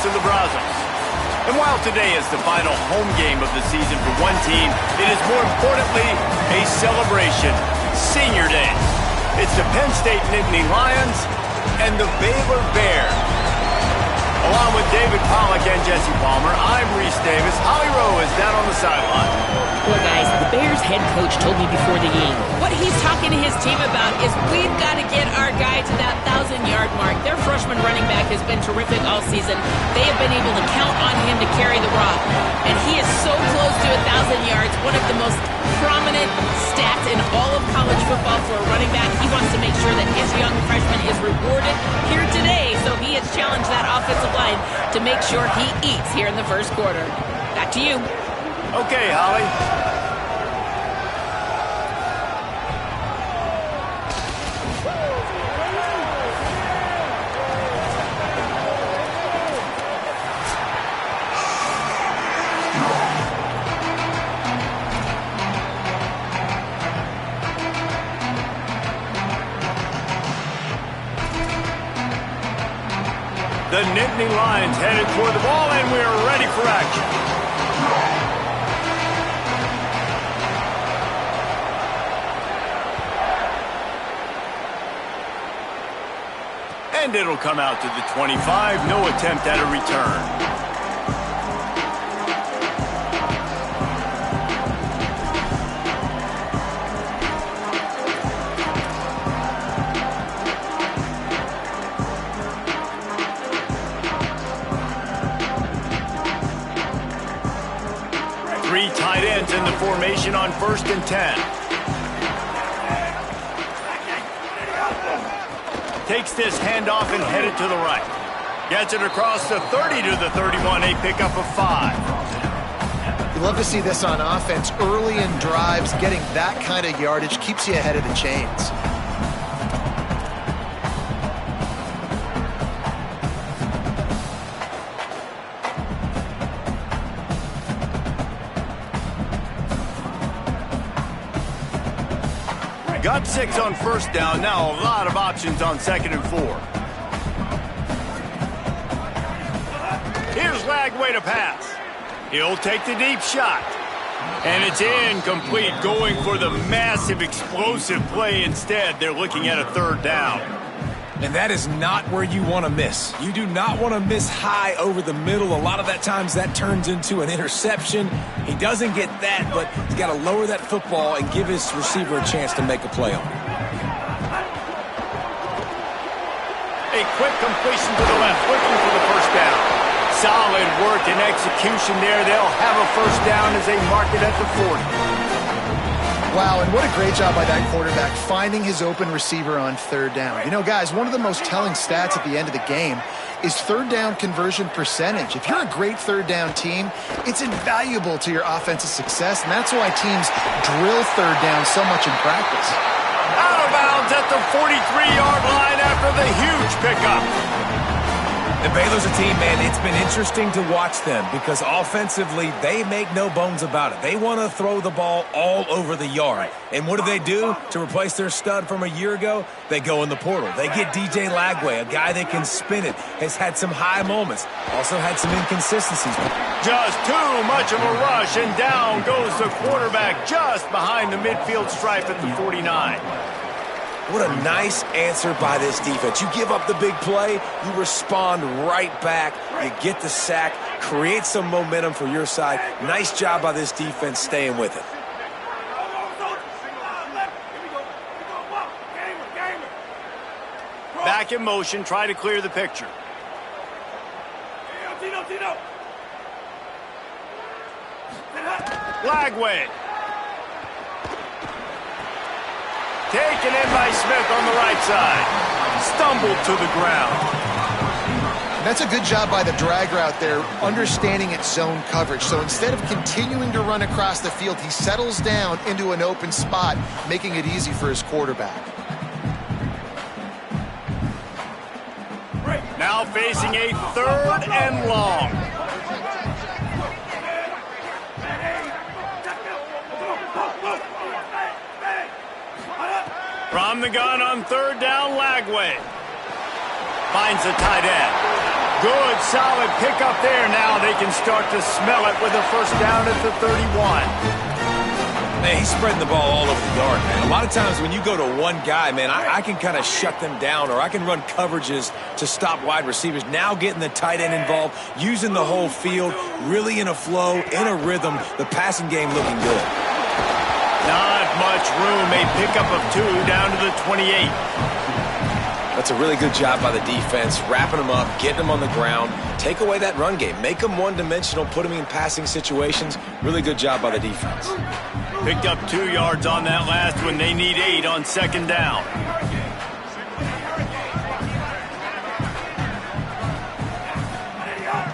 to the Brazos. And while today is the final home game of the season for one team, it is more importantly a celebration. Senior Day. It's the Penn State Nittany Lions and the Baylor Bears. Along with David Pollack and Jesse Palmer, I'm Reese Davis. Holly Rowe is down on the sideline. Well, guys, the Bears head coach told me before the game, what he's talking to his team about is we've got to get our guy to that 1,000-yard mark. Their freshman running back has been terrific all season. They have been able to count on him to carry the rock. And he is so close to 1,000 yards, one of the most prominent stats in all of college football for a running back. He wants to make sure that his young freshman is rewarded here today, so he has challenged that offensive line to make sure he eats here in the first quarter. Back to you. Okay, Holly. The Nittany Lions headed toward the ball, and we are ready for action. And it'll come out to the 25. No attempt at a return. Three tight ends in the formation on 1st and 10. Takes this handoff and headed to the right. Gets it across the 30 to the 31, a pickup of 5. You love to see this on offense. Early in drives, getting that kind of yardage keeps you ahead of the chains. Got 6 on 1st down. Now a lot of options on 2nd and 4. Here's Lagway to pass. He'll take the deep shot. And it's incomplete, going for the massive explosive play instead. They're looking at a 3rd down. And that is not where you want to miss. You do not want to miss high over the middle. A lot of that times that turns into an interception. He doesn't get that, but he's got to lower that football and give his receiver a chance to make a play on it. A quick completion to the left, looking for the 1st down. Solid work and execution there. They'll have a 1st down as they mark it at the 40. Wow, and what a great job by that quarterback, finding his open receiver on 3rd down. You know, guys, one of the most telling stats at the end of the game is 3rd down conversion percentage. If you're a great 3rd down team, it's invaluable to your offensive success, and that's why teams drill 3rd down so much in practice. Out of bounds at the 43-yard line after the huge pickup. The Baylor's a team, man, it's been interesting to watch them because offensively, they make no bones about it. They want to throw the ball all over the yard. And what do? To replace their stud from a year ago, they go in the portal. They get DJ Lagway, a guy that can spin it, has had some high moments, also had some inconsistencies. Just too much of a rush, and down goes the quarterback just behind the midfield stripe at the 49. What a nice answer by this defense. You give up the big play, you respond right back, you get the sack, create some momentum for your side. Nice job by this defense staying with it. Back in motion, try to clear the picture. Lagway. Taken in by Smith on the right side. Stumbled to the ground. That's a good job by the drag route there, understanding its zone coverage. So instead of continuing to run across the field, he settles down into an open spot, making it easy for his quarterback. Now facing a 3rd and long. From the gun on 3rd down, Lagway. Finds the tight end. Good, solid pickup there. Now they can start to smell it with a first down at the 31. Man, he's spreading the ball all over the yard, man. A lot of times when you go to one guy, man, I can kind of shut them down, or I can run coverages to stop wide receivers. Now getting the tight end involved, using the whole field, really in a flow, in a rhythm. The passing game looking good. Not much room. A pickup of 2 down to the 28. That's a really good job by the defense, wrapping them up, getting them on the ground. Take away that run game. Make them one-dimensional, put them in passing situations. Really good job by the defense. Picked up 2 yards on that last one. They need 8 on second down.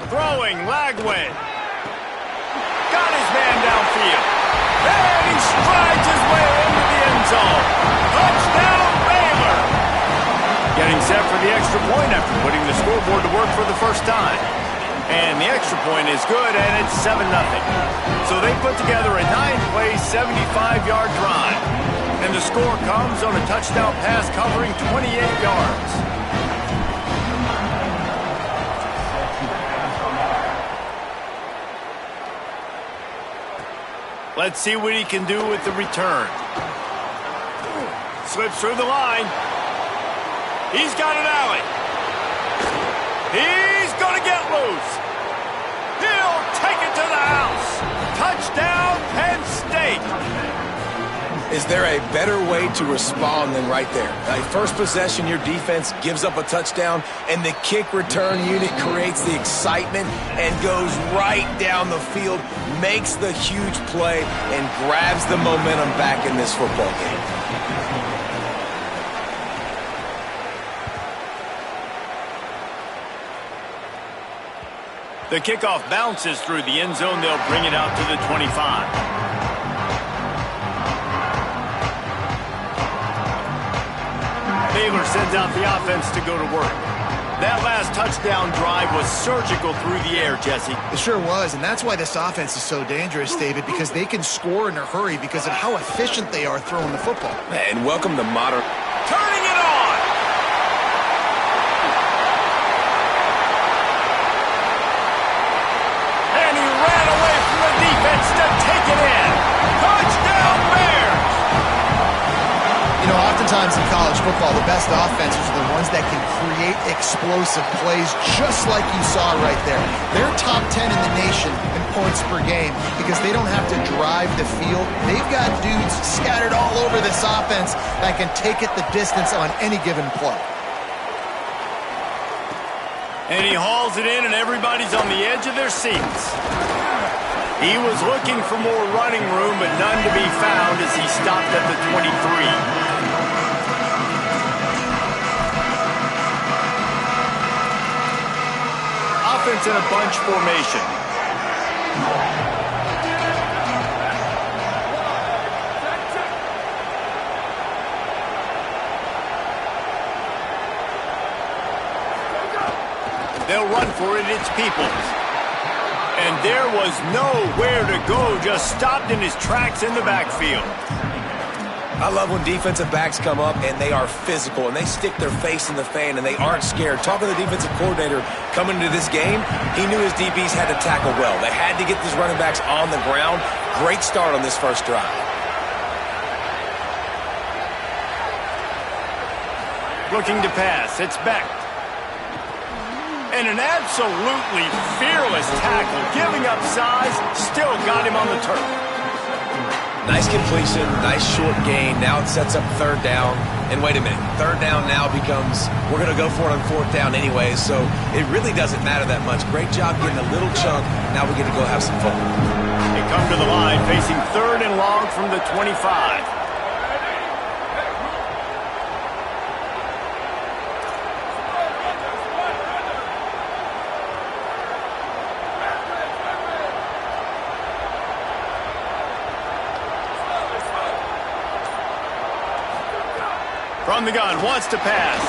Throwing, Lagway. Got his man downfield. And he strides his way into the end zone. Touchdown, Baylor. Getting set for the extra point after putting the scoreboard to work for the first time. And the extra point is good, and it's 7-0. So they put together a 9-play, 75-yard drive. And the score comes on a touchdown pass covering 28 yards. Let's see what he can do with the return. Slips through the line. He's got an alley. He's going to get loose. He'll take it to the house. Touchdown, Penn State. Is there a better way to respond than right there? First possession, your defense gives up a touchdown, and the kick return unit creates the excitement and goes right down the field, makes the huge play, and grabs the momentum back in this football game. The kickoff bounces through the end zone. They'll bring it out to the 25. Baylor sends out the offense to go to work. That last touchdown drive was surgical through the air, Jesse. It sure was, and that's why this offense is so dangerous, David, because they can score in a hurry because of how efficient they are throwing the football. And welcome to modern. Turning it on! And he ran away from the defense to take it in. Touchdown, Bears! You know, oftentimes in college football, the best offenses are the ones that can create explosive plays just like you saw right there. They're top 10 in the nation in points per game because they don't have to drive the field. They've got dudes scattered all over this offense that can take it the distance on any given play. And he hauls it in, and everybody's on the edge of their seats. He was looking for more running room, but none to be found as he stopped at the 23. Offense in a bunch formation. They'll run for it, it's Peoples. And there was nowhere to go, just stopped in his tracks in the backfield. I love when defensive backs come up and they are physical and they stick their face in the fan and they aren't scared. Talking to the defensive coordinator coming into this game, he knew his DBs had to tackle well. They had to get these running backs on the ground. Great start on this first drive. Looking to pass, it's Beck. And an absolutely fearless tackle, giving up size, still got him on the turf. Nice completion, nice short gain. Now it sets up third down. And wait a minute, third down now becomes, we're going to go for it on fourth down anyway, so it really doesn't matter that much. Great job getting a little chunk. Now we get to go have some fun. They come to the line, facing third and long from the 25. From the gun, wants to pass.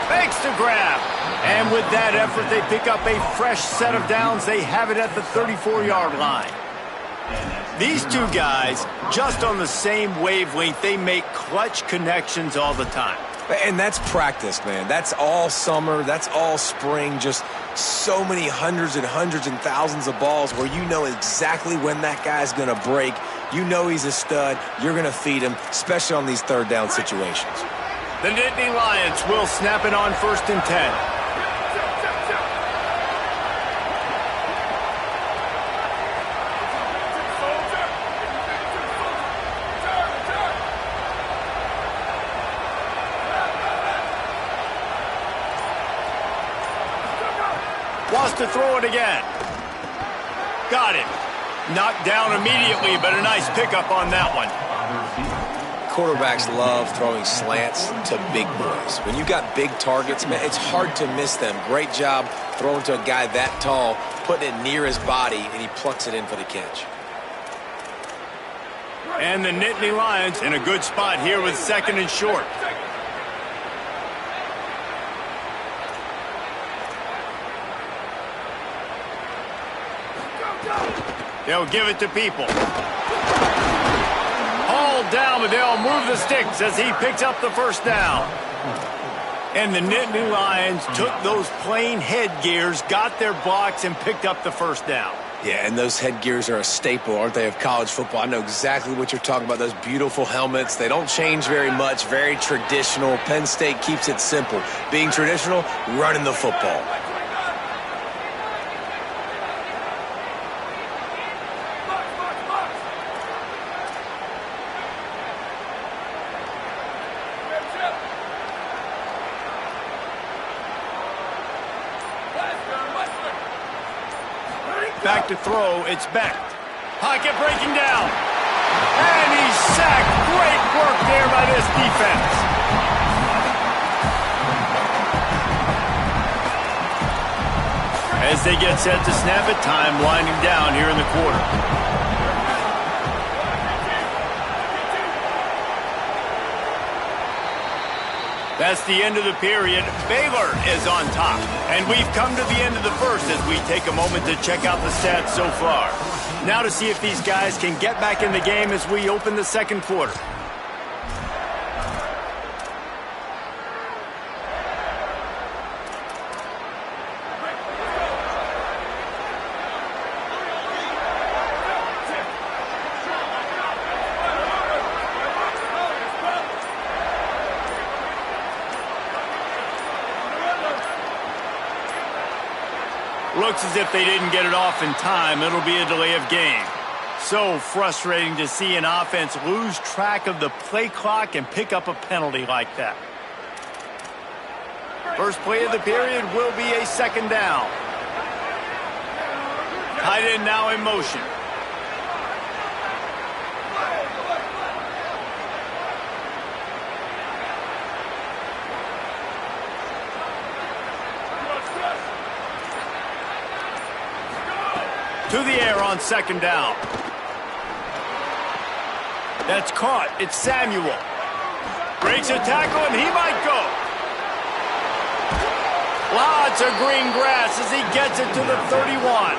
Fakes to grab. And with that effort, they pick up a fresh set of downs. They have it at the 34-yard line. These two guys, just on the same wavelength, they make clutch connections all the time. And that's practice, man. That's all summer. That's all spring. Just so many hundreds and hundreds and thousands of balls where you know exactly when that guy's going to break. You know he's a stud. You're going to feed him, especially on these third down situations. The Nittany Lions will snap it on 1st and 10. Wants to throw it again. Got it. Knocked down immediately, but a nice pickup on that one. Quarterbacks love throwing slants to big boys. When you got big targets, man, it's hard to miss them. Great job throwing to a guy that tall, putting it near his body, and he plucks it in for the catch. And the Nittany Lions in a good spot here with 2nd and short. They'll give it to people. Hauled down, but they'll move the sticks as he picks up the 1st down. And the Nittany Lions took those plain headgears, got their blocks, and picked up the 1st down. Yeah, and those headgears are a staple, aren't they, of college football? I know exactly what you're talking about, those beautiful helmets. They don't change very much, very traditional. Penn State keeps it simple. Being traditional, running the football. Back to throw, it's Beck. Pocket breaking down. And he's sacked. Great work there by this defense. As they get set to snap it, time winding down here in the quarter. That's the end of the period. Baylor is on top. And we've come to the end of the first as we take a moment to check out the stats so far. Now to see if these guys can get back in the game as we open the 2nd quarter. Looks as if they didn't get it off in time. It'll be a delay of game. So frustrating to see an offense lose track of the play clock and pick up a penalty like that. First play of the period will be a 2nd down. Tight end now in motion. To the air on 2nd down. That's caught. It's Samuel. Breaks a tackle, and he might go. Lots of green grass as he gets it to the 31.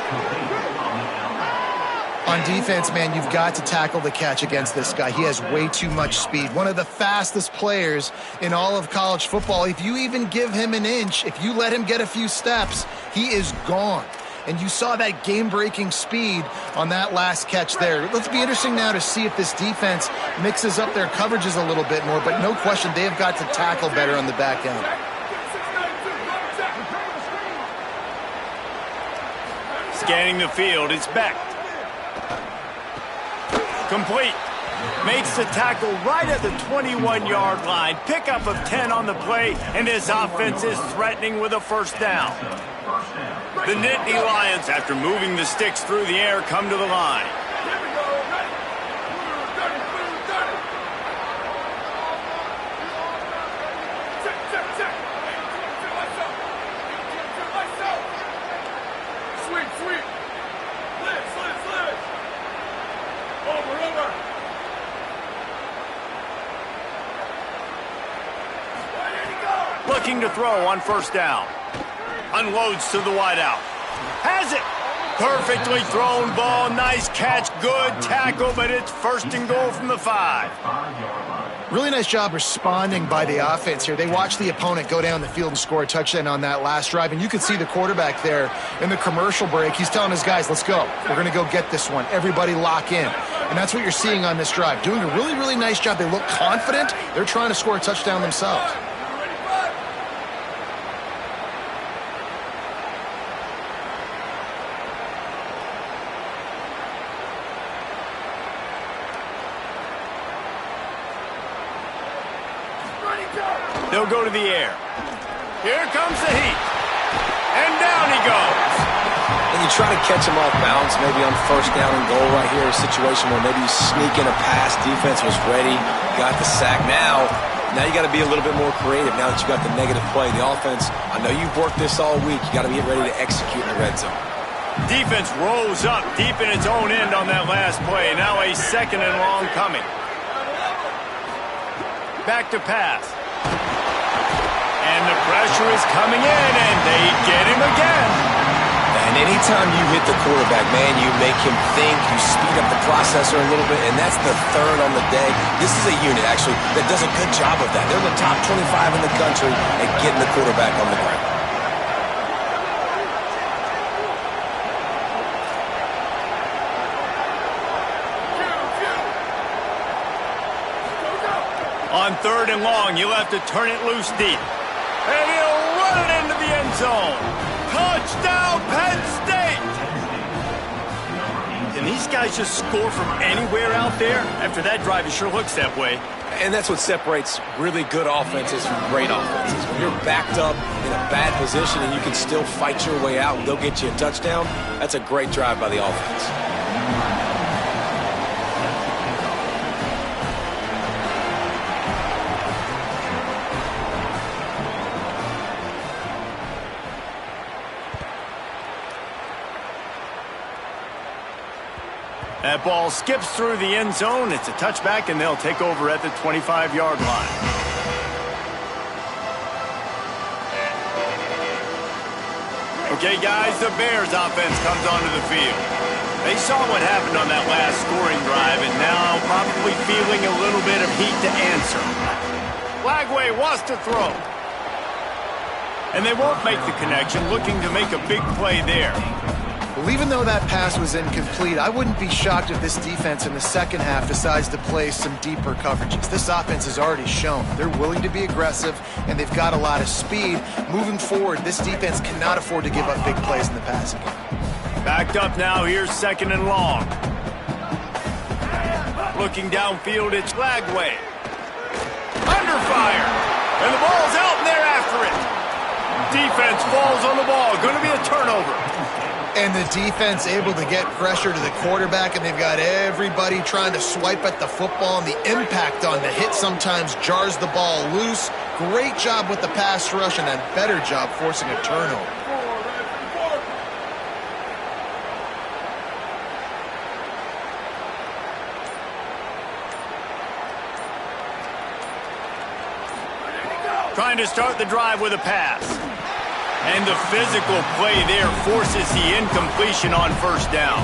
On defense, man, you've got to tackle the catch against this guy. He has way too much speed. One of the fastest players in all of college football. If you even give him an inch, if you let him get a few steps, he is gone. And you saw that game-breaking speed on that last catch there. Let's be interesting now to see if this defense mixes up their coverages a little bit more, but no question they have got to tackle better on the back end. Scanning the field, it's Beck. Complete. Makes the tackle right at the 21-yard line. Pickup of 10 on the play, and this offense is threatening with a 1st down. The Nittany Lions, after moving the sticks through the air, come to the line. Looking to throw on 1st down. Unloads to the wideout. Has it. Perfectly thrown ball. Nice catch. Good tackle, but it's 1st and goal from the 5. Really nice job responding by the offense here. They watched the opponent go down the field and score a touchdown on that last drive, and you could see the quarterback there in the commercial break. He's telling his guys, let's go. We're going to go get this one. Everybody lock in. And that's what you're seeing on this drive. Doing a really, really nice job. They look confident. They're trying to score a touchdown themselves. They'll go to the air. Here comes the heat. And down he goes. And you try to catch him off balance, maybe on first down and goal right here, a situation where maybe you sneak in a pass, defense was ready, got the sack. Now you got to be a little bit more creative now that you got the negative play. The offense, I know you've worked this all week. You got to get ready to execute in the red zone. Defense rolls up deep in its own end on that last play. Now a 2nd and long coming. Back to pass. And the pressure is coming in, and they get him again. And anytime you hit the quarterback, man, you make him think, you speed up the processor a little bit, and that's the 3rd on the day. This is a unit, actually, that does a good job of that. They're the top 25 in the country at getting the quarterback on the ground. On 3rd and long, you'll have to turn it loose deep. And he'll run it into the end zone. Touchdown, Penn State! Can these guys just score from anywhere out there? After that drive, it sure looks that way. And that's what separates really good offenses from great offenses. When you're backed up in a bad position and you can still fight your way out and they'll get you a touchdown, that's a great drive by the offense. That ball skips through the end zone. It's a touchback, and they'll take over at the 25-yard line. Okay, guys, the Bears offense comes onto the field. They saw what happened on that last scoring drive, and now probably feeling a little bit of heat to answer. Flagway wants to throw. And they won't make the connection, looking to make a big play there. Well, even though that pass was incomplete, I wouldn't be shocked if this defense in the second half decides to play some deeper coverages. This offense has already shown they're willing to be aggressive, and they've got a lot of speed. Moving forward, this defense cannot afford to give up big plays in the passing game. Backed up now, here's 2nd and long. Looking downfield, it's Flagway. Under fire, and the ball's out, and they're after it. Defense falls on the ball, going to be a turnover. And the defense able to get pressure to the quarterback, and they've got everybody trying to swipe at the football, and the impact on the hit sometimes jars the ball loose. Great job with the pass rush, and a better job forcing a turnover. Trying to start the drive with a pass. And the physical play there forces the incompletion on 1st down.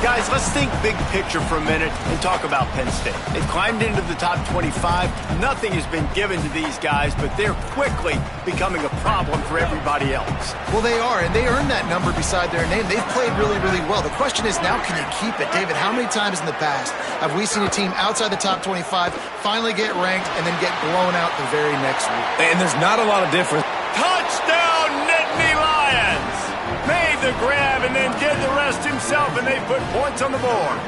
Guys, let's think big picture for a minute and talk about Penn State. They've climbed into the top 25. Nothing has been given to these guys, but they're quickly becoming a problem for everybody else. Well, they are, and they earned that number beside their name. They've played really, really well. The question is, now can you keep it? David, how many times in the past have we seen a team outside the top 25 finally get ranked and then get blown out the very next week? And there's not a lot of difference. Touchdown, Nittany Lions! Made the grab and then did the rest himself, and they put points on the board.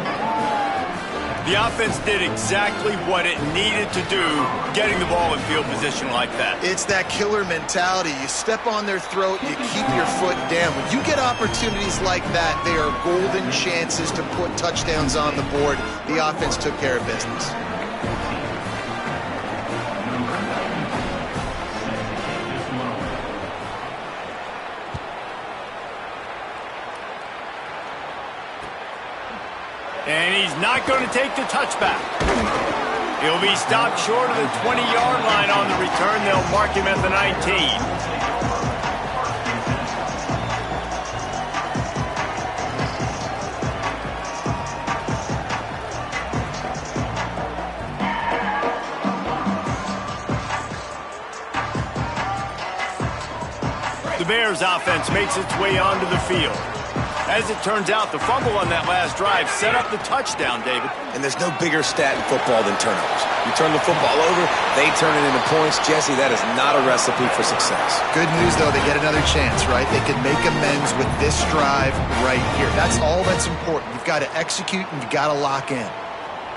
The offense did exactly what it needed to do, getting the ball in field position like that. It's that killer mentality. You step on their throat, you keep your foot down. When you get opportunities like that, they are golden chances to put touchdowns on the board. The offense took care of business. And he's not going to take the touchback. He'll be stopped short of the 20-yard line on the return. They'll mark him at the 19. The Bears offense makes its way onto the field. As it turns out, the fumble on that last drive set up the touchdown, David. And there's no bigger stat in football than turnovers. You turn the football over, they turn it into points. Jesse, that is not a recipe for success. Good news, though, they get another chance, right? They can make amends with this drive right here. That's all that's important. You've got to execute and you've got to lock in.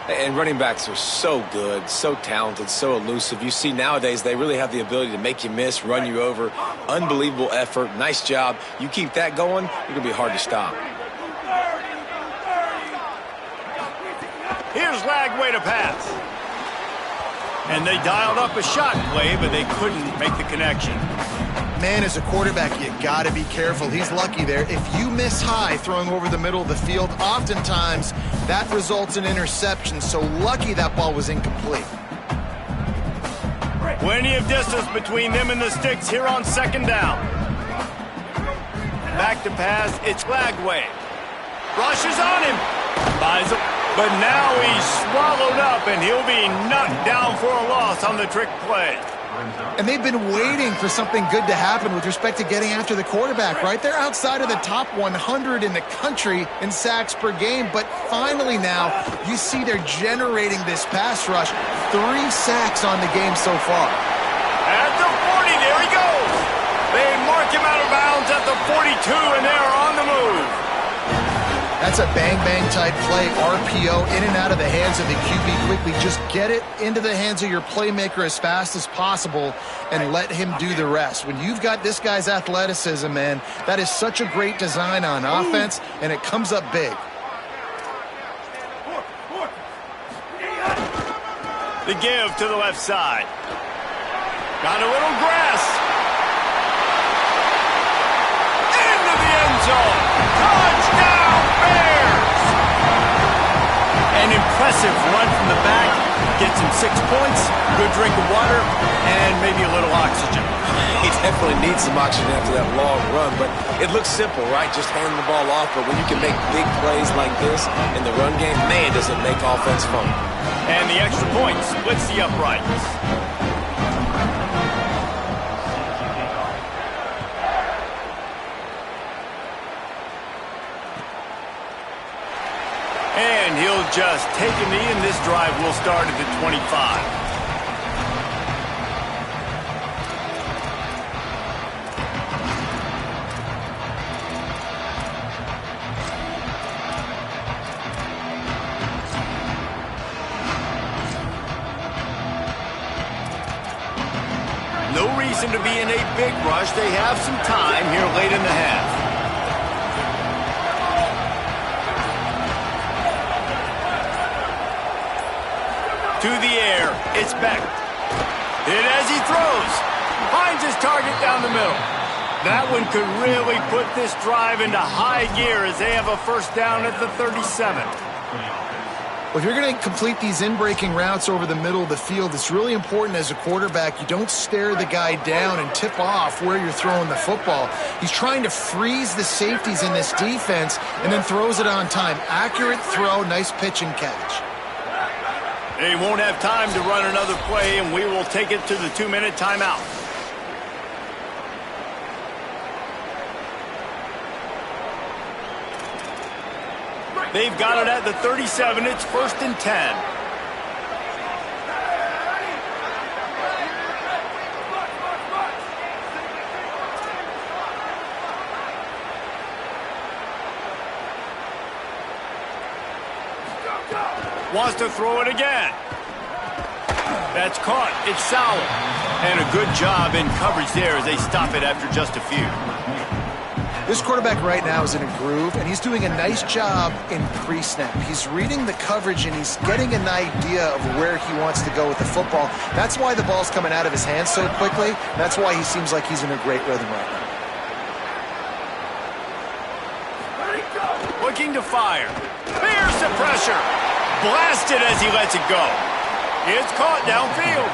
And running backs are so good, so talented, so elusive. You see nowadays they really have the ability to make you miss, run you over. Unbelievable effort. Nice job. You keep that going, you're going to be hard to stop. Here's Lagway to pass. And they dialed up a shot play, but they couldn't make the connection. Man, as a quarterback, you got to be careful. He's lucky there. If you miss high throwing over the middle of the field, oftentimes that results in interception. So lucky that ball was incomplete. Plenty of distance between them and the sticks here on second down. Back to pass, it's Lagway. Rushes on him. Buys him. But now he's swallowed up, and he'll be knocked down for a loss on the trick play. And they've been waiting for something good to happen with respect to getting after the quarterback, right? They're outside of the top 100 in the country in sacks per game, but finally now you see they're generating this pass rush. 3 sacks on the game so far. At the 40, there he goes. They mark him out of bounds at the 42, and they're on the move. That's a bang-bang type play, RPO, in and out of the hands of the QB quickly. Just get it into the hands of your playmaker as fast as possible and let him do the rest. When you've got this guy's athleticism, man, that is such a great design on offense, and it comes up big. The give to the left side. Got a little grass. Into the end zone. Touchdown, Bears! An impressive run from the back. Gets him 6 points, good drink of water, and maybe a little oxygen. He definitely needs some oxygen after that long run, but it looks simple, right? Just hand the ball off, but when you can make big plays like this in the run game, man, does it make offense fun. And the extra point splits the uprights. And he'll just take a knee, and this drive will start at the 25. No reason to be in a big rush. They have some time here late in the half. To the air, it's Beck. Hit as he throws. Finds his target down the middle. That one could really put this drive into high gear as they have a first down at the 37. Well, if you're going to complete these in-breaking routes over the middle of the field, it's really important as a quarterback you don't stare the guy down and tip off where you're throwing the football. He's trying to freeze the safeties in this defense and then throws it on time. Accurate throw, nice pitch and catch. They won't have time to run another play, and we will take it to the 2-minute timeout. They've got it at the 37. It's 1st and 10. Wants to throw it again. That's caught. It's Sauer. And a good job in coverage there as they stop it after just a few. This quarterback right now is in a groove, and he's doing a nice job in pre-snap. He's reading the coverage, and he's getting an idea of where he wants to go with the football. That's why the ball's coming out of his hands so quickly. That's why he seems like he's in a great rhythm right now. Looking to fire. There's the pressure. Blasted as he lets it go. It's caught downfield.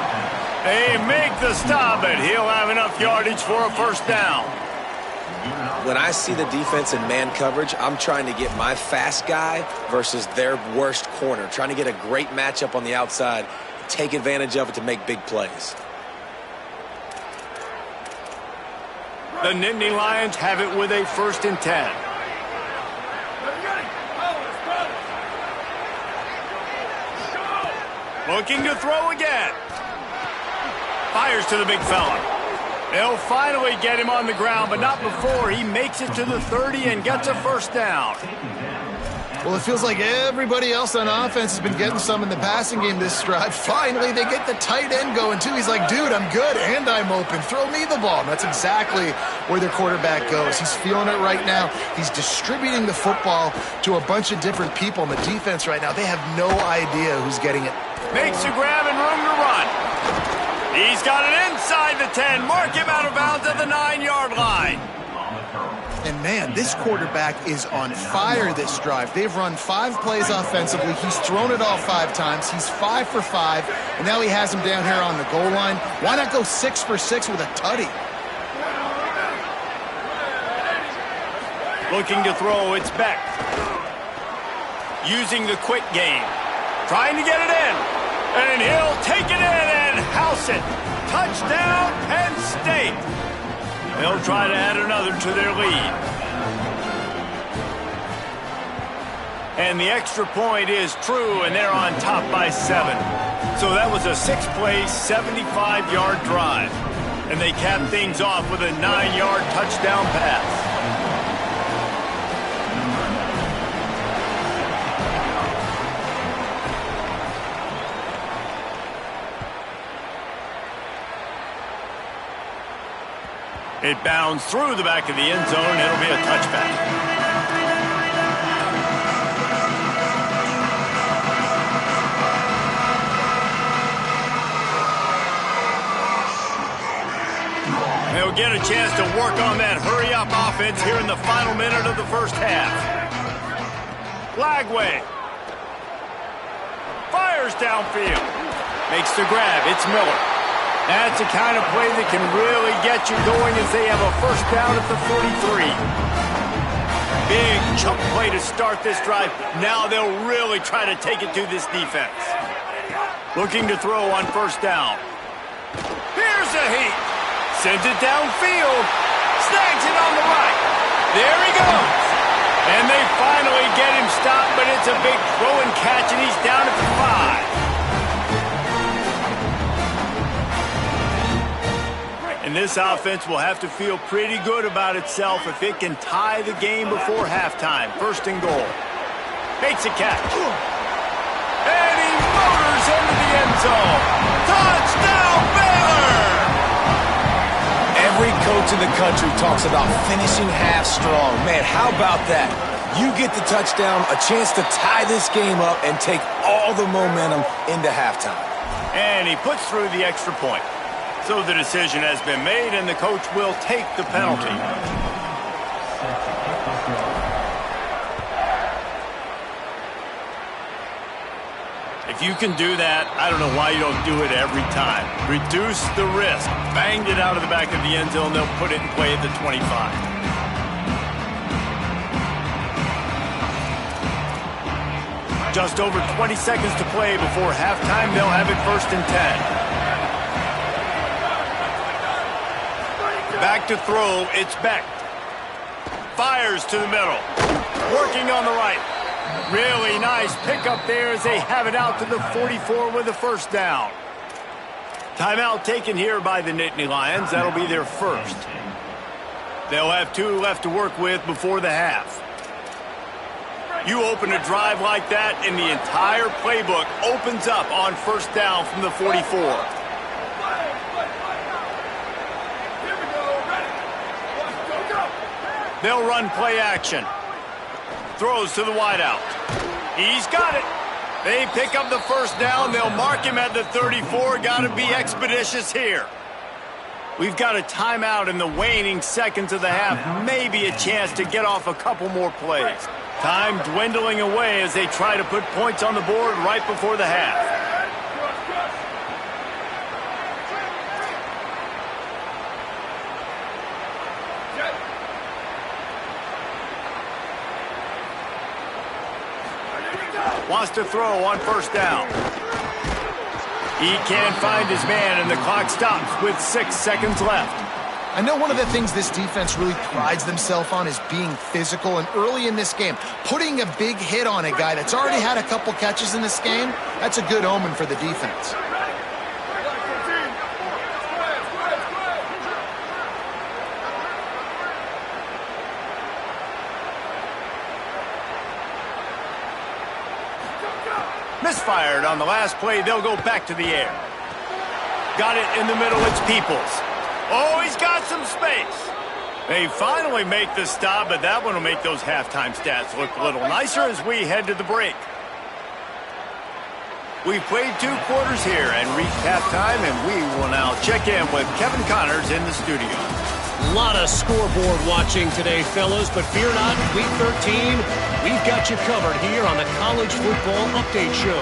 They make the stop, and he'll have enough yardage for a first down. When I see the defense in man coverage, I'm trying to get my fast guy versus their worst corner, trying to get a great matchup on the outside, take advantage of it to make big plays. The Nittany Lions have it with a 1st and 10. Looking to throw again. Fires to the big fella. They'll finally get him on the ground, but not before he makes it to the 30 and gets a 1st down. Well, it feels like everybody else on offense has been getting some in the passing game this drive. Finally, they get the tight end going, too. He's like, dude, I'm good, and I'm open. Throw me the ball. And that's exactly where their quarterback goes. He's feeling it right now. He's distributing the football to a bunch of different people in the defense right now. They have no idea who's getting it. Makes a grab and room to run. He's got it inside the 10. Mark him out of bounds at the 9-yard line. And, man, this quarterback is on fire this drive. They've run 5 plays offensively. He's thrown it all 5 times. He's 5 for 5, and now he has him down here on the goal line. Why not go 6 for 6 with a tutty? Looking to throw, it's Beck. Using the quick game. Trying to get it in. And he'll take it in and house it. Touchdown, Penn State. They'll try to add another to their lead. And the extra point is true, and they're on top by 7. So that was a 6-play, 75-yard drive. And they cap things off with a 9-yard touchdown pass. It bounds through the back of the end zone. It'll be a touchback. They'll get a chance to work on that hurry-up offense here in the final minute of the 1st half. Lagway. Fires downfield. Makes the grab. It's Miller. That's the kind of play that can really get you going as they have a 1st down at the 43. Big chunk play to start this drive. Now they'll really try to take it to this defense. Looking to throw on 1st down. Here's a heat. Sends it downfield. Snags it on the right. There he goes. And they finally get him stopped, but it's a big throw and catch, and he's down at the 5. And this offense will have to feel pretty good about itself if it can tie the game before halftime. 1st and goal. Makes a catch. And he motors into the end zone. Touchdown, Baylor! Every coach in the country talks about finishing half strong. Man, how about that? You get the touchdown, a chance to tie this game up and take all the momentum into halftime. And he puts through the extra point. So the decision has been made, and the coach will take the penalty. If you can do that, I don't know why you don't do it every time. Reduce the risk. Banged it out of the back of the end zone. They'll put it in play at the 25. Just over 20 seconds to play before halftime. They'll have it 1st and 10. Back to throw, it's Beck. Fires to the middle. Working on the right. Really nice pickup there as they have it out to the 44 with a 1st down. Timeout taken here by the Nittany Lions. That'll be their 1st. They'll have 2 left to work with before the half. You open a drive like that, and the entire playbook opens up on 1st down from the 44. They'll run play action. Throws to the wideout. He's got it. They pick up the 1st down. They'll mark him at the 34. Got to be expeditious here. We've got a timeout in the waning seconds of the half. Maybe a chance to get off a couple more plays. Time dwindling away as they try to put points on the board right before the half. Wants to throw on 1st down. He can't find his man, and the clock stops with 6 seconds left. I know one of the things this defense really prides themselves on is being physical, and early in this game, putting a big hit on a guy that's already had a couple catches in this game, that's a good omen for the defense. Misfired on the last play. They'll go back to the air. Got it in the middle. It's Peoples. Oh, he's got some space. They finally make the stop, but that one will make those halftime stats look a little nicer as we head to the break. We've played 2 quarters here and reached halftime, and we will now check in with Kevin Connors in the studio. A lot of scoreboard watching today, fellas, but fear not, Week 13, we've got you covered here on the College Football Update Show.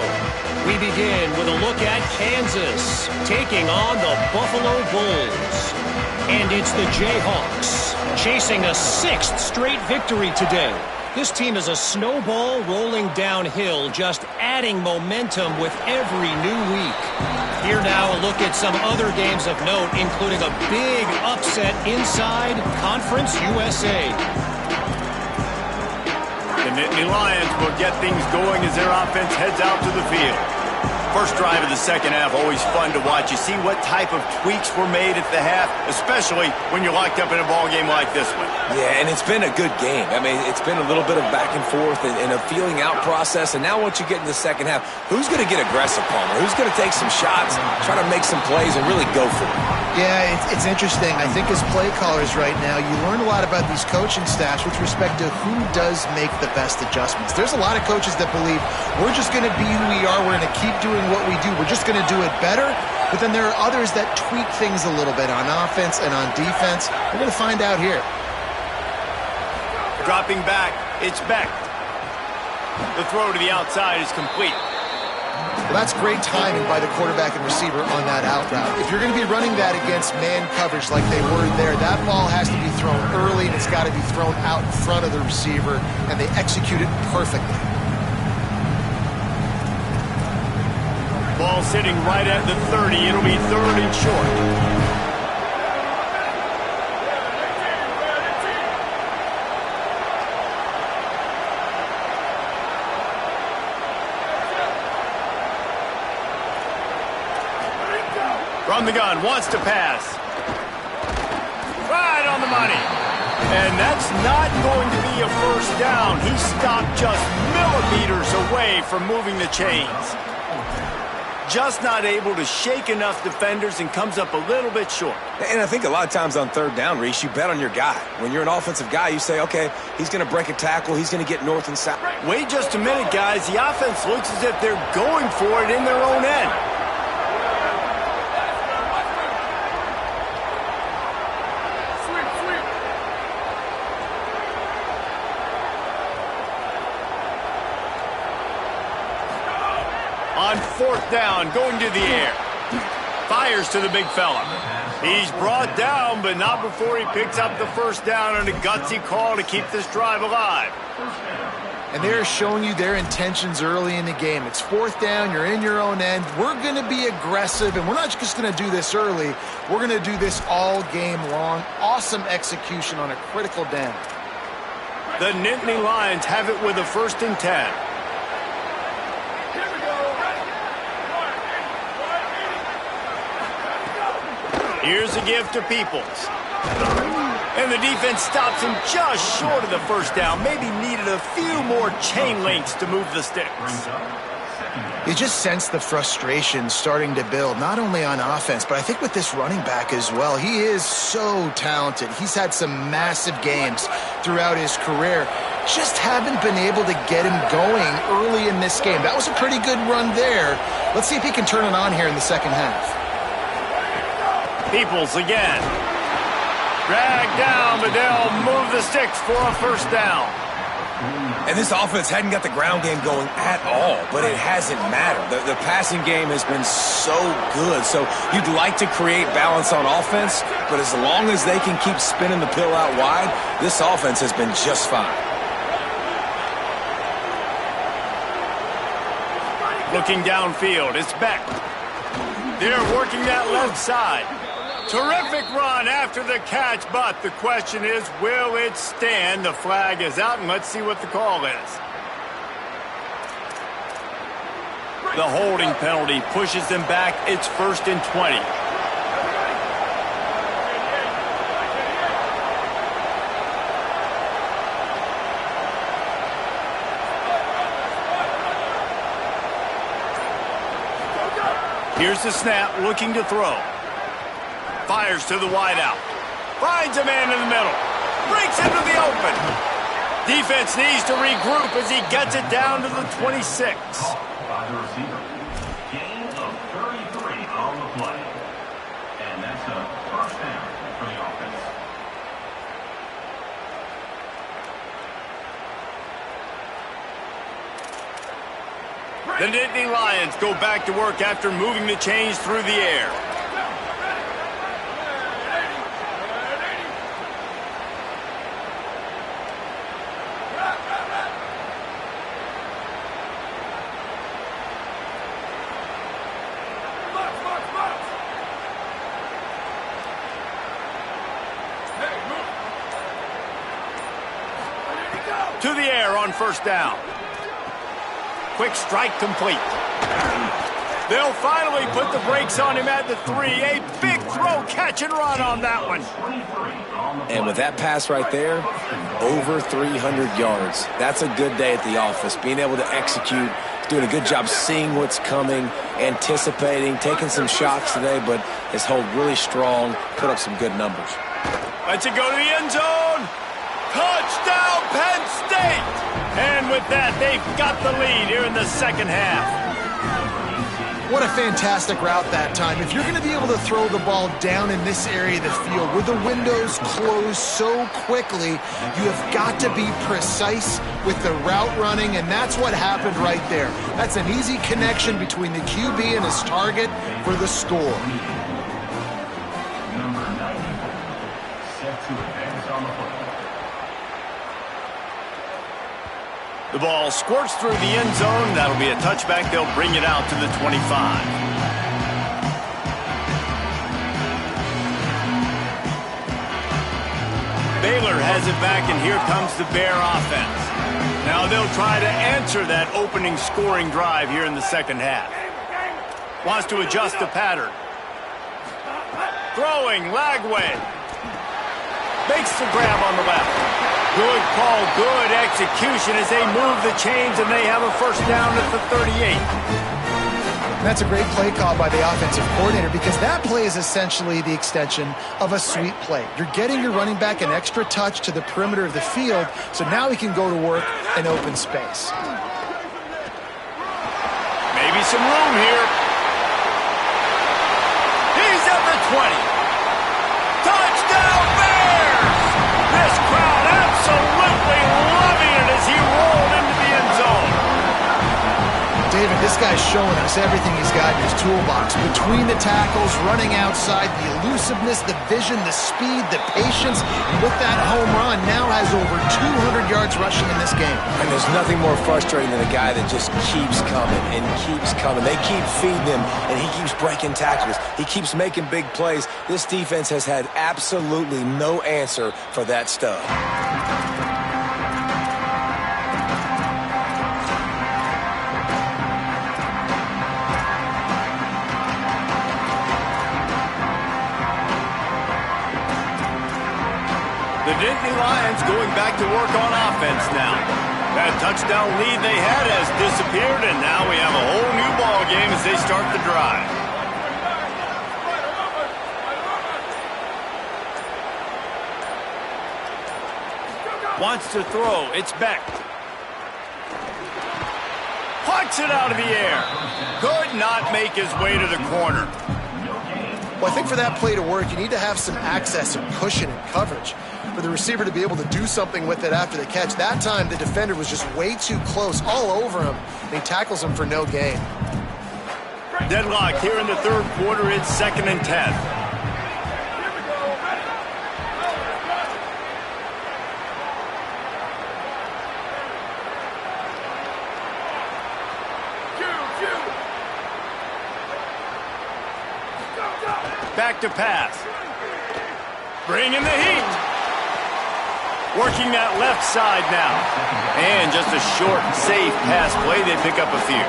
We begin with a look at Kansas taking on the Buffalo Bulls. And it's the Jayhawks chasing a 6th straight victory today. This team is a snowball rolling downhill, just adding momentum with every new week. Here now a look at some other games of note, including a big upset inside Conference USA. The Nittany Lions will get things going as their offense heads out to the field. First drive of the second half, always fun to watch. You see what type of tweaks were made at the half, especially when you're locked up in a ball game like this one. Yeah, and it's been a good game. I mean, it's been a little bit of back and forth and a feeling out process. And now once you get in the second half, who's going to get aggressive, Palmer? Who's going to take some shots, try to make some plays, and really go for it? Yeah, it's interesting. I think as play callers right now, you learn a lot about these coaching staffs with respect to who does make the best adjustments. There's a lot of coaches that believe we're just going to be who we are. We're going to keep doing what we do. We're just going to do it better. But then there are others that tweak things a little bit on offense and on defense. We're going to find out here. Dropping back, it's Beck. The throw to the outside is complete. Well, that's great timing by the quarterback and receiver on that out route. If you're going to be running that against man coverage like they were there, that ball has to be thrown early, and it's got to be thrown out in front of the receiver, and they execute it perfectly. Ball sitting right at the 30. It'll be 3rd and short. From the gun, wants to pass. Right on the money. And that's not going to be a first down. He stopped just millimeters away from moving the chains. Just not able to shake enough defenders and comes up a little bit short. And I think a lot of times on 3rd down, Reese, you bet on your guy. When you're an offensive guy, you say, okay, he's going to break a tackle. He's going to get north and south. Wait just a minute, guys. The offense looks as if they're going for it in their own end. On 4th down, going to the air. Fires to the big fella. He's brought down, but not before he picks up the first down on a gutsy call to keep this drive alive. And they're showing you their intentions early in the game. It's 4th down, you're in your own end. We're going to be aggressive, and we're not just going to do this early. We're going to do this all game long. Awesome execution on a critical down. The Nittany Lions have it with a 1st and 10. Here's a give to Peoples. And the defense stops him just short of the first down. Maybe needed a few more chain links to move the sticks. You just sense the frustration starting to build, not only on offense, but I think with this running back as well. He is so talented. He's had some massive games throughout his career. Just haven't been able to get him going early in this game. That was a pretty good run there. Let's see if he can turn it on here in the second half. Peoples again. Dragged down, but they'll move the sticks for a first down. And this offense hadn't got the ground game going at all, but it hasn't mattered. The passing game has been so good. So you'd like to create balance on offense, but as long as they can keep spinning the pill out wide, this offense has been just fine. Looking downfield, it's Beck. They're working that left side. Terrific run after the catch, but the question is, will it stand? The flag is out, and let's see what the call is. The holding penalty pushes them back. It's 1st and 20. Here's the snap, looking to throw. Fires to the wideout. Finds a man in the middle. Breaks into the open. Defense needs to regroup as he gets it down to the 26. By the receiver. Gain of 33 on the play. And that's a first down for the offense. The Nittany Lions go back to work after moving the chains through the air. To the air on first down. Quick strike complete. They'll finally put the brakes on him at the 3. A big throw, catch and run on that one. And with that pass right there, over 300 yards. That's a good day at the office. Being able to execute, doing a good job seeing what's coming, anticipating, taking some shots today, but his hold really strong, put up some good numbers. Lets it go to the end zone. Touchdown, Penn State! And with that, they've got the lead here in the second half. What a fantastic route that time. If you're going to be able to throw the ball down in this area of the field where the windows close so quickly, you have got to be precise with the route running, and that's what happened right there. That's an easy connection between the QB and his target for the score. Number 94, set to advance on the football. The ball squirts through the end zone. That'll be a touchback. They'll bring it out to the 25. Baylor has it back, and here comes the Bear offense. Now they'll try to answer that opening scoring drive here in the second half. Wants to adjust the pattern. Throwing, Lagway. Makes the grab on the left. Good call, good execution as they move the chains, and they have a first down at the 38. That's a great play call by the offensive coordinator because that play is essentially the extension of a sweep play. You're getting your running back an extra touch to the perimeter of the field, so now he can go to work in open space. Maybe some room here. He's at the 20. Touchdown, Bears! This crowd absolutely loving it as he rolled into the end zone. David, this guy's showing us everything he's got in his toolbox. Between the tackles, running outside, the elusiveness, the vision, the speed, the patience. And with that home run, now has over 200 yards rushing in this game. And there's nothing more frustrating than a guy that just keeps coming and keeps coming. They keep feeding him, and he keeps breaking tackles. He keeps making big plays. This defense has had absolutely no answer for that stud. The Nittany Lions going back to work on offense now. That touchdown lead they had has disappeared, and now we have a whole new ball game as they start the drive. Wants to throw. It's Beck. Plucks it out of the air. Could not make his way to the corner. Well, I think for that play to work, you need to have some access and cushion and coverage for the receiver to be able to do something with it after the catch. That time, the defender was just way too close, all over him, and he tackles him for no gain. Deadlock here in the third quarter. It's 2nd and 10. Back to pass. Bringing the heat. Working that left side now. And just a short, safe pass play. They pick up a few.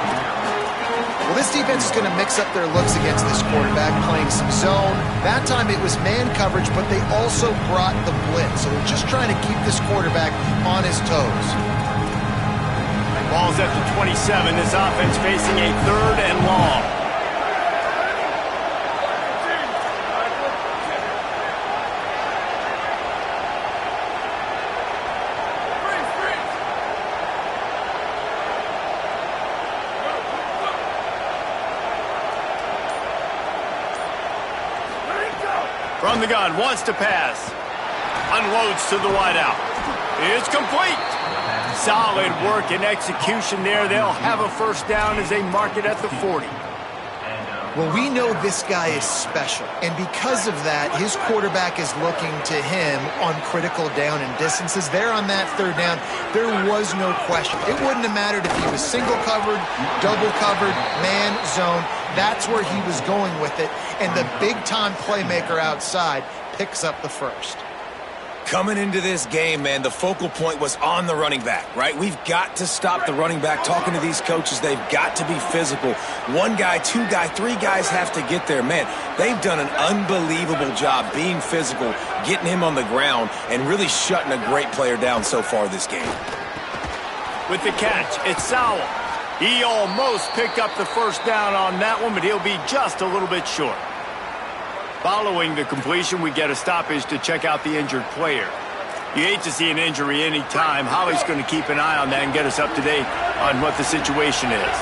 Well, this defense is going to mix up their looks against this quarterback, playing some zone. That time it was man coverage, but they also brought the blitz. So they're just trying to keep this quarterback on his toes. Ball's at the 27. This offense facing a 3rd and long. From the gun, wants to pass. Unloads to the wideout. It's complete. Solid work and execution there. They'll have a first down as they mark it at the 40. Well, we know this guy is special, and because of that, his quarterback is looking to him on critical down and distances. There on that 3rd down, there was no question. It wouldn't have mattered if he was single covered, double covered, man, zone. That's where he was going with it, and the big-time playmaker outside picks up the first. Coming into this game, man, the focal point was on the running back, right? We've got to stop the running back. Talking to these coaches, they've got to be physical. 1 guy, 2 guy, 3 guys have to get there. Man, they've done an unbelievable job being physical, getting him on the ground, and really shutting a great player down so far this game. With the catch, it's Sowell. He almost picked up the first down on that one, but he'll be just a little bit short. Following the completion, we get a stoppage to check out the injured player. You hate to see an injury any time. Holly's going to keep an eye on that and get us up to date on what the situation is.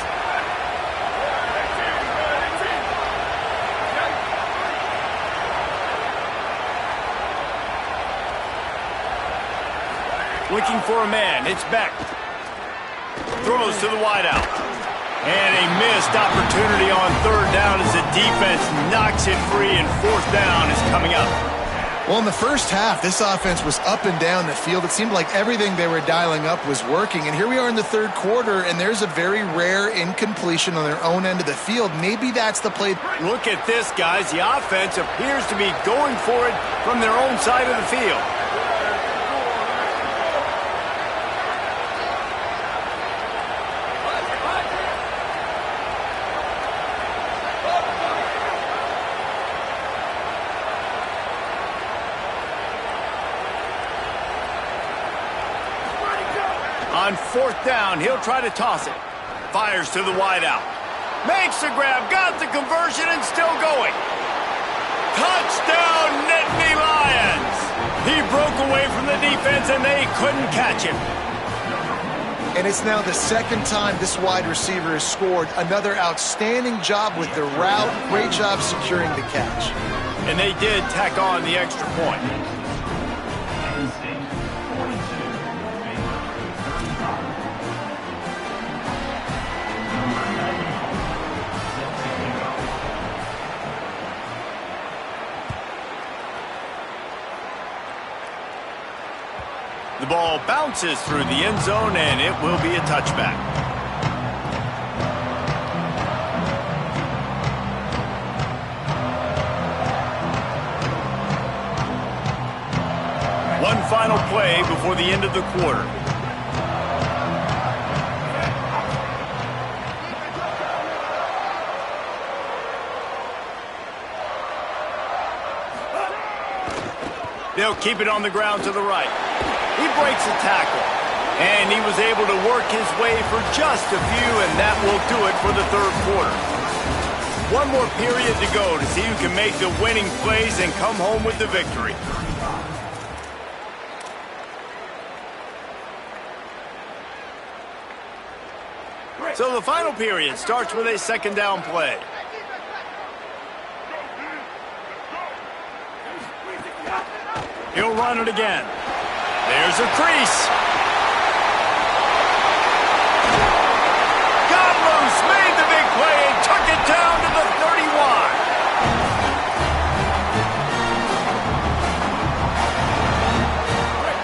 Looking for a man. It's Beck. Throws to the wideout. And a missed opportunity on 3rd down as the defense knocks it free, and 4th down is coming up. Well, in the first half, this offense was up and down the field. It seemed like everything they were dialing up was working. And here we are in the 3rd quarter, and there's a very rare incompletion on their own end of the field. Maybe that's the play. Look at this, guys. The offense appears to be going for it from their own side of the field. On 4th down, he'll try to toss it. Fires to the wideout. Makes the grab, got the conversion, and still going. Touchdown, Nittany Lions! He broke away from the defense, and they couldn't catch him. And it's now the 2nd time this wide receiver has scored. Another outstanding job with the route. Great job securing the catch. And they did tack on the extra point. The ball bounces through the end zone, and it will be a touchback. One final play before the end of the quarter. They'll keep it on the ground to the right. He breaks a tackle, and he was able to work his way for just a few, and that will do it for the 3rd quarter. One more period to go to see who can make the winning plays and come home with the victory. So the final period starts with a 2nd down play. He'll run it again. There's a crease. Got loose, made the big play, and took it down to the 31.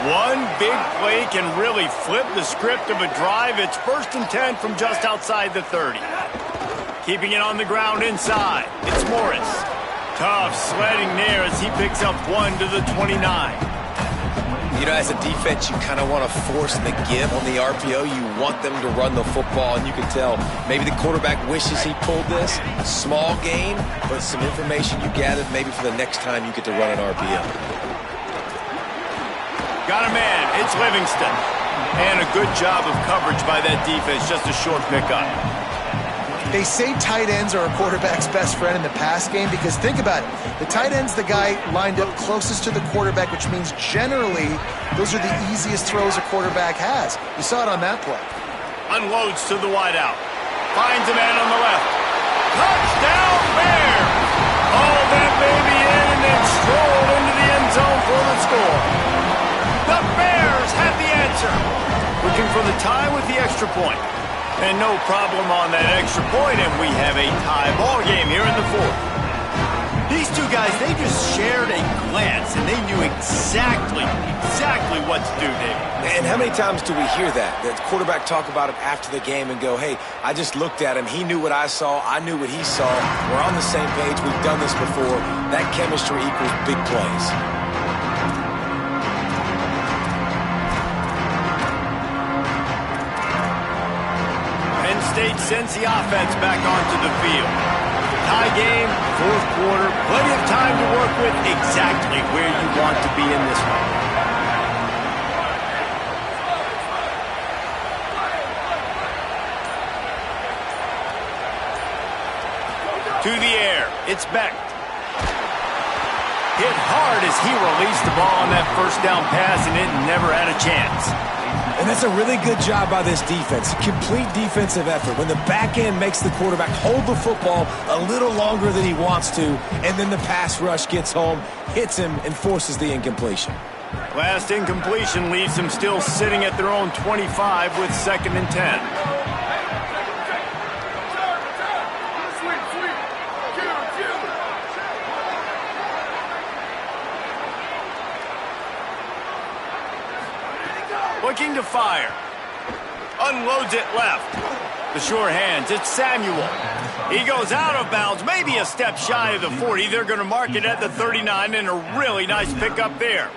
One big play can really flip the script of a drive. It's 1st and 10 from just outside the 30. Keeping it on the ground inside. It's Morris. Tough sledding there as he picks up 1 to the 29. You know, as a defense, you kind of want to force the give on the RPO. You want them to run the football, and you can tell maybe the quarterback wishes he pulled this. Small gain, but some information you gathered maybe for the next time you get to run an RPO. Got a man. It's Livingston. And a good job of coverage by that defense. Just a short pickup. They say tight ends are a quarterback's best friend in the pass game because think about it. The tight end's the guy lined up closest to the quarterback, which means generally those are the easiest throws a quarterback has. You saw it on that play. Unloads to the wideout. Finds a man on the left. Touchdown Bears! Haul that baby in and then stroll into the end zone for the score. The Bears have the answer. Looking for the tie with the extra point. And no problem on that extra point, and we have a tie ball game here in the fourth. These two guys, they just shared a glance, and they knew exactly what to do, David. And how many times do we hear that? The quarterback talk about it after the game and go, hey, I just looked at him. He knew what I saw. I knew what he saw. We're on the same page. We've done this before. That chemistry equals big plays. State sends the offense back onto the field. Tie game, fourth quarter, plenty of time to work with, exactly where you want to be in this one. To the air, it's Beck. Hit hard as he released the ball on that first down pass, and it never had a chance. And that's a really good job by this defense. Complete defensive effort. When the back end makes the quarterback hold the football a little longer than he wants to, and then the pass rush gets home, hits him, and forces the incompletion. Last incompletion leaves them still sitting at their own 25 with 2nd and 10. Looking to fire. Unloads it left. The sure hands, it's Samuel. He goes out of bounds, maybe a step shy of the 40. They're going to mark it at the 39, and a really nice pickup there.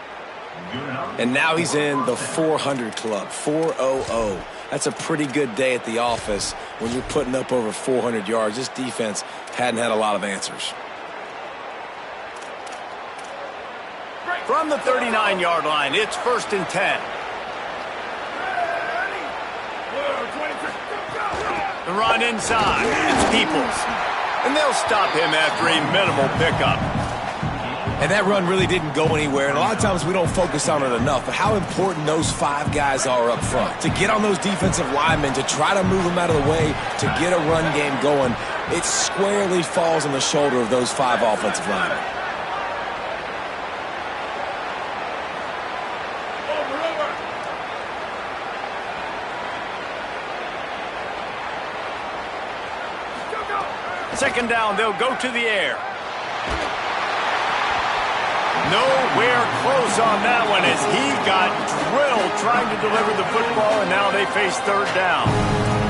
And now he's in the 400 club, 400. That's a pretty good day at the office when you're putting up over 400 yards. This defense hadn't had a lot of answers. From the 39-yard line, it's 1st and 10. The run inside. It's Peoples. And they'll stop him after a minimal pickup. And that run really didn't go anywhere. And a lot of times we don't focus on it enough. But how important those 5 guys are up front. To get on those defensive linemen, to try to move them out of the way, to get a run game going, it squarely falls on the shoulder of those 5 offensive linemen. Second down, they'll go to the air. Nowhere close on that one as he got drilled trying to deliver the football, and now they face 3rd down.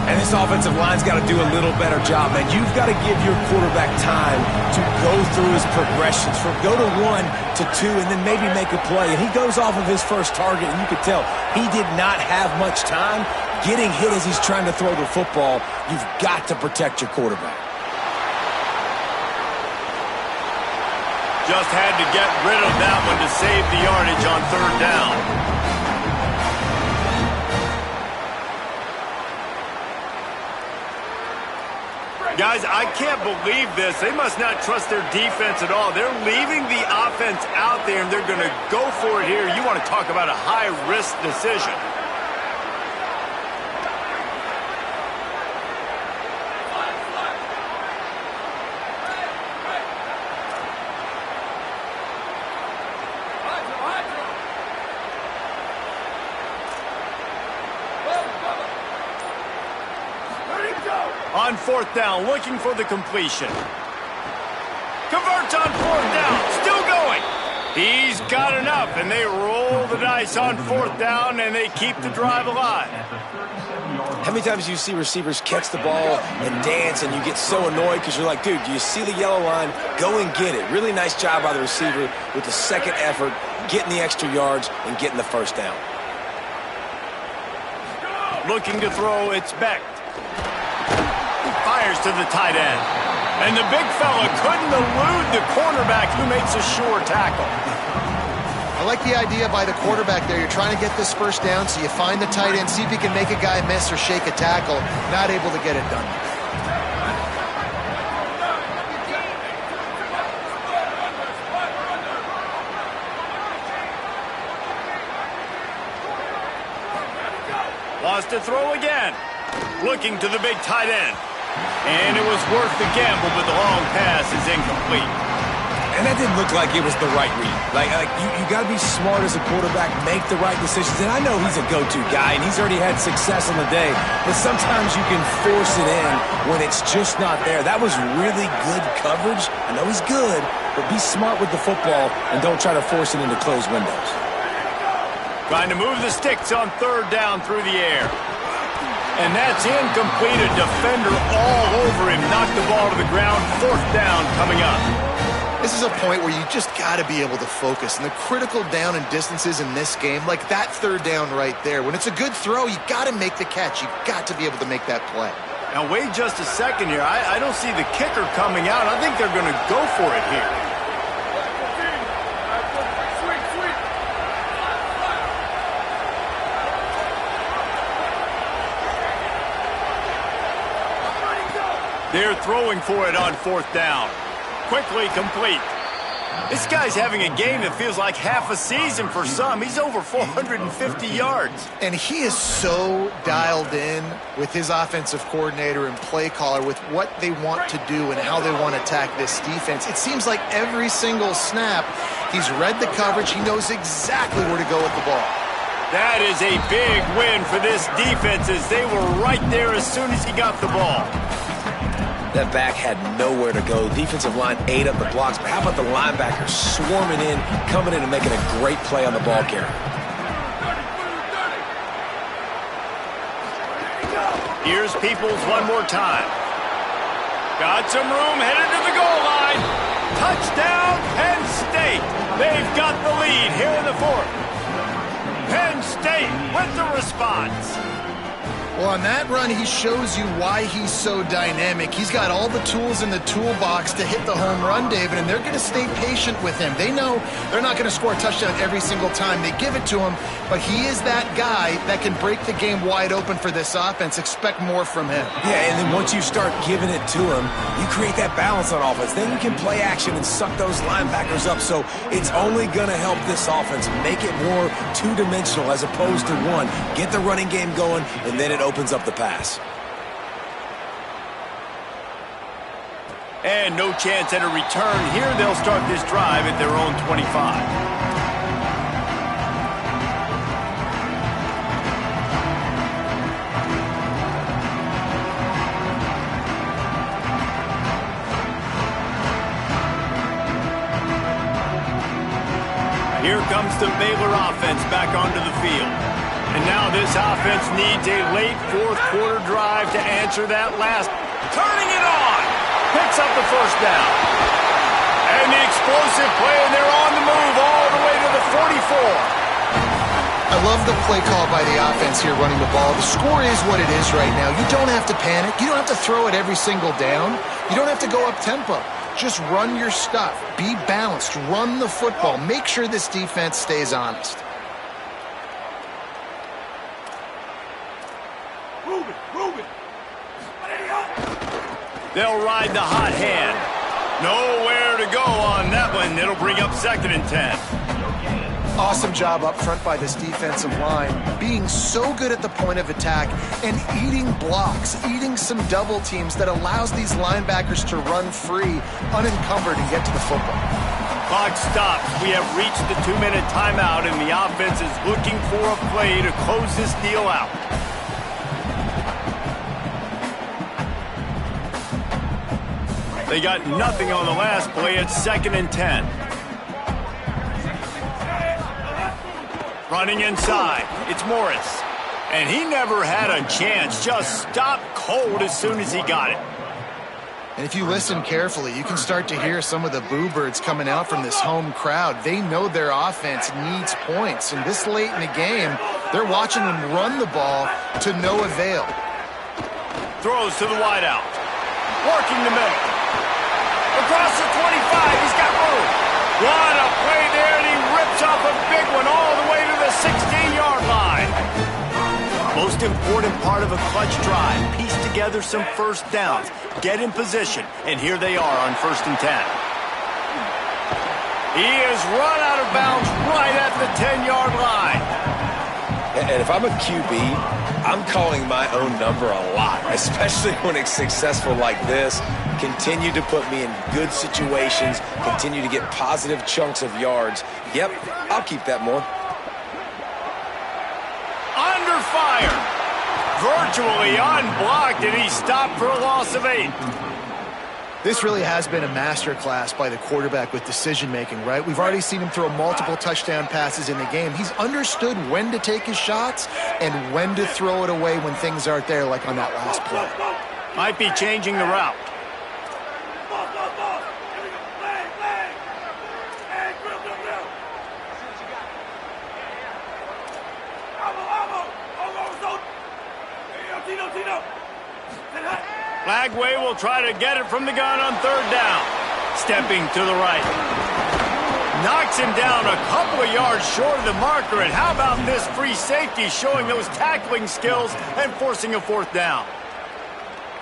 And this offensive line's got to do a little better job, man. You've got to give your quarterback time to go through his progressions, from go to 1 to 2, and then maybe make a play. And he goes off of his first target, and you could tell he did not have much time getting hit as he's trying to throw the football. You've got to protect your quarterback. Just had to get rid of that one to save the yardage on 3rd down. Guys, I can't believe this. They must not trust their defense at all. They're leaving the offense out there, and they're going to go for it here. You want to talk about a high-risk decision. On 4th down, looking for the completion. Converts on 4th down, still going. He's got enough, and they roll the dice on 4th down, and they keep the drive alive. How many times do you see receivers catch the ball and dance, and you get so annoyed because you're like, dude, do you see the yellow line? Go and get it. Really nice job by the receiver with the second effort, getting the extra yards and getting the 1st down. Looking to throw, it's Beck. Fires to the tight end. And the big fella couldn't elude the cornerback who makes a sure tackle. I like the idea by the quarterback there. You're trying to get this 1st down, so you find the tight end, see if you can make a guy miss or shake a tackle. Not able to get it done. Wants to throw again. Looking to the big tight end. And it was worth the gamble, but the long pass is incomplete. And that didn't look like it was the right read. Like you got to be smart as a quarterback, make the right decisions. And I know he's a go-to guy, and he's already had success on the day. But sometimes you can force it in when it's just not there. That was really good coverage. I know he's good, but be smart with the football and don't try to force it into closed windows. Trying to move the sticks on 3rd down through the air. And that's incomplete. A defender all over him. Knocked the ball to the ground. 4th down coming up. This is a point where you just got to be able to focus. And the critical down and distances in this game, like that 3rd down right there, when it's a good throw, you got to make the catch. You got to be able to make that play. Now, wait just a second here. I don't see the kicker coming out. I think they're going to go for it here. They're throwing for it on 4th down. Quickly complete. This guy's having a game that feels like half a season for some. He's over 450 yards. And he is so dialed in with his offensive coordinator and play caller with what they want to do and how they want to attack this defense. It seems like every single snap, he's read the coverage. He knows exactly where to go with the ball. That is a big win for this defense as they were right there as soon as he got the ball. That back had nowhere to go. The defensive line ate up the blocks. But how about the linebackers swarming in, coming in and making a great play on the ball carrier? Here's Peoples one more time. Got some room, headed to the goal line. Touchdown, Penn State. They've got the lead here in the 4th. Penn State with the response. Well, on that run, he shows you why he's so dynamic. He's got all the tools in the toolbox to hit the home run, David, and they're going to stay patient with him. They know they're not going to score a touchdown every single time they give it to him, but he is that guy that can break the game wide open for this offense. Expect more from him. Yeah, and then once you start giving it to him, you create that balance on offense. Then you can play action and suck those linebackers up, so it's only going to help this offense make it more two-dimensional as opposed to one. Get the running game going, and then it opens up the pass. And no chance at a return here. They'll start this drive at their own 25. Here comes the Baylor offense back onto the field. And now this offense needs a late 4th quarter drive to answer that last. Turning it on. Picks up the 1st down. And the explosive play, and they're on the move all the way to the 44. I love the play call by the offense here running the ball. The score is what it is right now. You don't have to panic. You don't have to throw it every single down. You don't have to go up tempo. Just run your stuff. Be balanced. Run the football. Make sure this defense stays honest. They'll ride the hot hand. Nowhere to go on that one. It'll bring up 2nd and 10. Awesome job up front by this defensive line, being so good at the point of attack and eating blocks, eating some double teams that allows these linebackers to run free, unencumbered, and get to the football. Clock stops. We have reached the 2-minute timeout, and the offense is looking for a play to close this deal out. They got nothing on the last play. It's 2nd and 10. Running inside, it's Morris. And he never had a chance, just stopped cold as soon as he got it. And if you listen carefully, you can start to hear some of the boo birds coming out from this home crowd. They know their offense needs points. And this late in the game, they're watching them run the ball to no avail. Throws to the wideout. Working the middle. Across the 25, he's got room. What a play there, and he rips off a big one all the way to the 16-yard line. Most important part of a clutch drive, piece together some first downs, get in position, and here they are on 1st and 10. He is run out of bounds right at the 10-yard line. And if I'm a QB, I'm calling my own number a lot, especially when it's successful like this. Continue to put me in good situations, continue to get positive chunks of yards. Yep, I'll keep that more. Under fire. Virtually unblocked, and he stopped for a loss of 8. This really has been a masterclass by the quarterback with decision-making, right? We've already seen him throw multiple touchdown passes in the game. He's understood when to take his shots and when to throw it away when things aren't there, like on that last play. Might be changing the route. Lagway will try to get it from the gun on 3rd down. Stepping to the right. Knocks him down a couple of yards short of the marker. And how about this free safety showing those tackling skills and forcing a 4th down?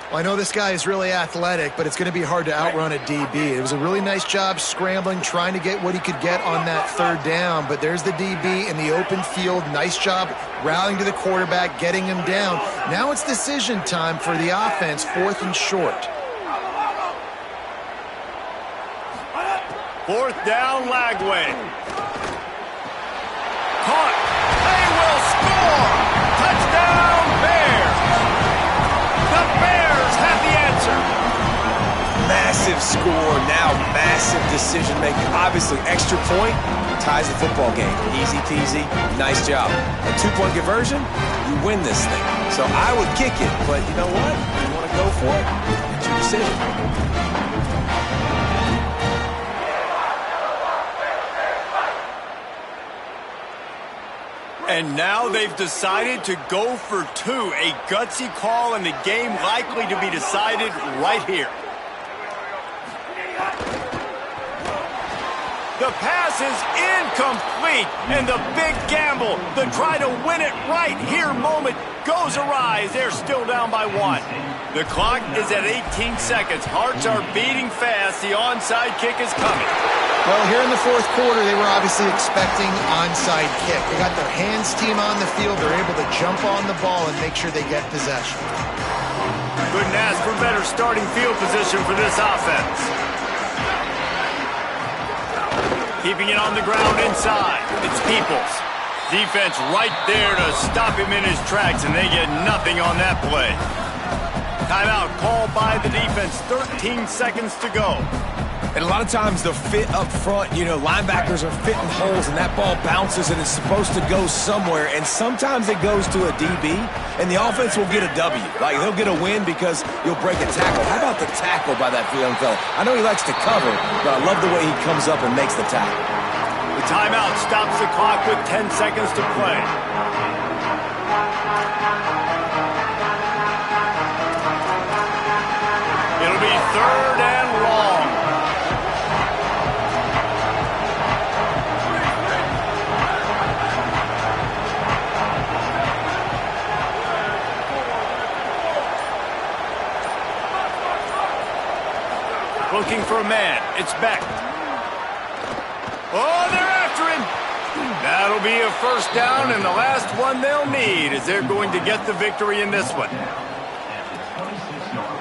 Well, I know this guy is really athletic, but it's going to be hard to outrun a DB. It was a really nice job scrambling, trying to get what he could get on that 3rd down. But there's the DB in the open field. Nice job rallying to the quarterback, getting him down. Now it's decision time for the offense, 4th and short. 4th down, Lagway. Caught. They will score. Touchdown, Bears. The Bears have the answer. Massive score, now massive decision-making. Obviously, extra point ties the football game. Easy peasy, nice job. A 2-point conversion, you win this thing. So I would kick it, but you know what? You want to go for it? It's your decision. And now they've decided to go for 2. A gutsy call, and the game likely to be decided right here. The pass is incomplete, and the big gamble, the try to win it right here moment goes awry as they're still down by 1. The clock is at 18 seconds. Hearts are beating fast. The onside kick is coming. Well, here in the 4th quarter, they were obviously expecting onside kick. They got their hands team on the field. They're able to jump on the ball and make sure they get possession. Couldn't ask for better starting field position for this offense. Keeping it on the ground inside. It's Peoples. Defense right there to stop him in his tracks, and they get nothing on that play. Timeout called by the defense. 13 seconds to go. And a lot of times the fit up front, you know, linebackers are fitting holes and that ball bounces and it's supposed to go somewhere. And sometimes it goes to a DB and the offense will get a W. Like they'll get a win because you'll break a tackle. How about the tackle by that young fella? I know he likes to cover, but I love the way he comes up and makes the tackle. The timeout stops the clock with 10 seconds to play. It'll be 3rd and long. Looking for a man. It's Beck. Oh, they're after him. That'll be a 1st down, and the last one they'll need as they're going to get the victory in this one. At the 26-yard